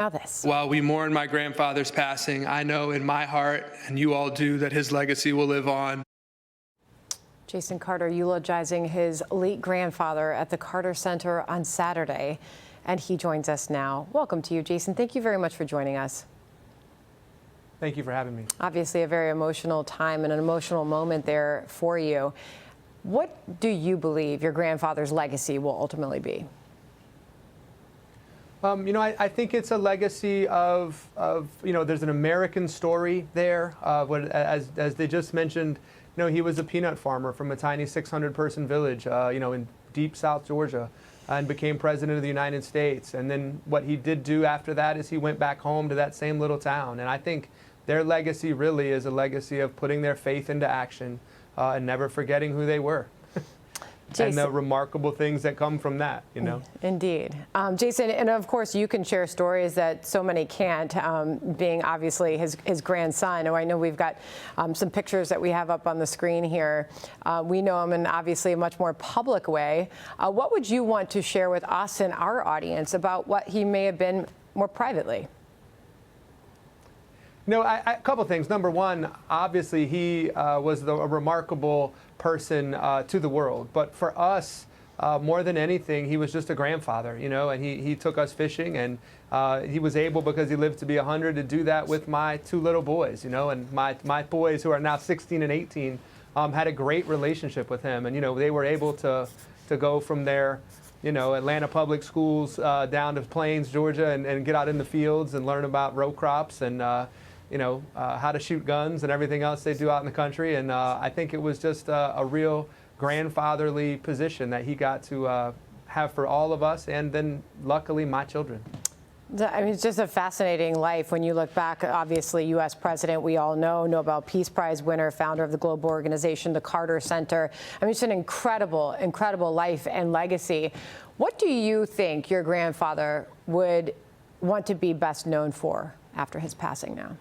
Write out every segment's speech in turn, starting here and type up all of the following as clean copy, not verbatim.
Now this. While we mourn my grandfather's passing, I know in my heart, and you all do, that his legacy will live on. Jason Carter eulogizing his late grandfather at the Carter Center on Saturday, and he joins us now. Welcome to you, Jason. Thank you very much for joining us. Thank you for having me. Obviously a very emotional time and an emotional moment there for you. What do you believe your grandfather's legacy will ultimately be? I think it's a legacy of there's an American story there. As they just mentioned, he was a peanut farmer from a tiny 600-person village, in deep South Georgia, and became president of the United States. And then what he did do after that is he went back home to that same little town. And I think their legacy really is a legacy of putting their faith into action and never forgetting who they were. Jason. And the remarkable things that come from that, Indeed. Jason, and of course you can share stories that so many can't, being obviously his grandson. Oh, I know we've got some pictures that we have up on the screen here. We know him in obviously a much more public way. What would you want to share with us and our audience about what he may have been more privately? A couple things. Number one, obviously he was a remarkable person to the world. But for us, more than anything, he was just a grandfather, and he took us fishing, and he was able, because he lived to be 100, to do that with my two little boys, and my boys, who are now 16 and 18, had a great relationship with him. And, they were able to go from their Atlanta public schools down to Plains, Georgia, and get out in the fields and learn about row crops and how to shoot guns and everything else they do out in the country. And I think it was just a real grandfatherly position that he got to have for all of us, and then luckily my children. I mean, it's just a fascinating life when you look back. Obviously, U.S. president, we all know, Nobel Peace Prize winner, founder of the global organization, the Carter Center. I mean, it's an incredible, incredible life and legacy. What do you think your grandfather would want to be best known for after his passing now?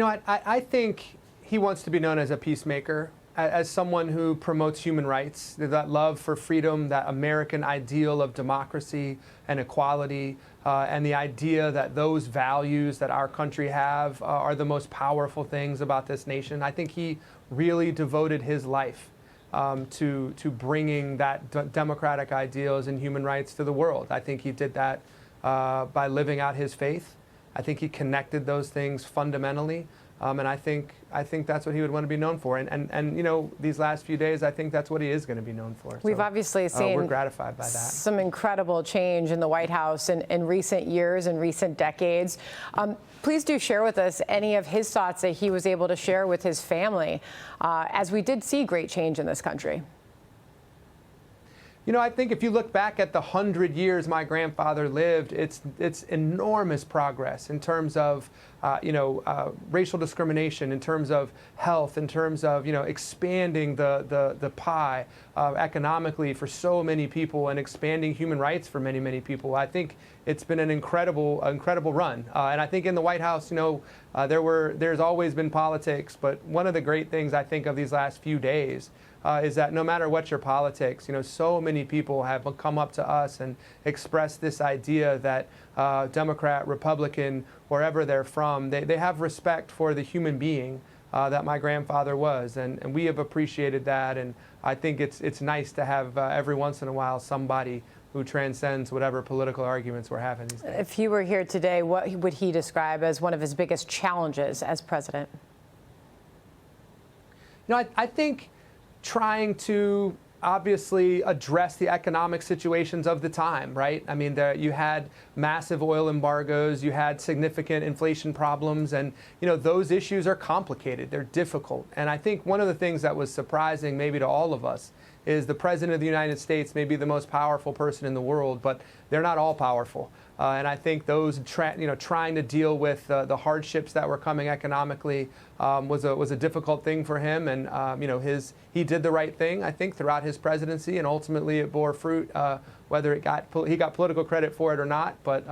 I think he wants to be known as a peacemaker, as someone who promotes human rights, that love for freedom, that American ideal of democracy and equality, and the idea that those values that our country have are the most powerful things about this nation. I think he really devoted his life to bringing that democratic ideals and human rights to the world. I think he did that by living out his faith. I think he connected those things fundamentally, and I think that's what he would want to be known for. And these last few days, I think that's what he is going to be known for. We've obviously seen we're gratified by that. Some incredible change in the White House in recent years and recent decades. Please do share with us any of his thoughts that he was able to share with his family, as we did see great change in this country. I think if you look back at the 100 years my grandfather lived, it's enormous progress in terms of, racial discrimination, in terms of health, in terms of, expanding the pie economically for so many people and expanding human rights for many, many people. I think it's been an incredible run. And I think in the White House, there's always been politics, but one of the great things I think of these last few days is that no matter what your politics, so many people have come up to us and expressed this idea that Democrat, Republican, wherever they're from, they have respect for the human being that my grandfather was. And we have appreciated that. And I think it's nice to have every once in a while somebody who transcends whatever political arguments we're having these days. If he were here today, what would he describe as one of his biggest challenges as president? I think trying to obviously address the economic situations of the time, right? I mean, you had massive oil embargoes, you had significant inflation problems, and those issues are complicated, they're difficult. And I think one of the things that was surprising maybe to all of us is the President of the United States may be the most powerful person in the world, but they're not all powerful. And I think those trying to deal with the hardships that were coming economically was a difficult thing for him. And he did the right thing, I think, throughout his presidency, and ultimately it bore fruit, whether he got political credit for it or not. But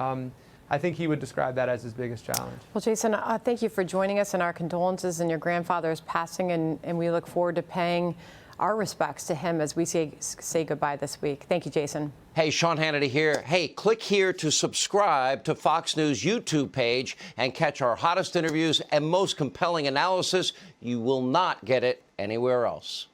I think he would describe that as his biggest challenge. Well, Jason, thank you for joining us, and our condolences in your grandfather's passing, and we look forward to paying our respects to him as we say goodbye this week. Thank you, Jason. Hey, Sean Hannity here. Hey, click here to subscribe to Fox News YouTube page and catch our hottest interviews and most compelling analysis. You will not get it anywhere else.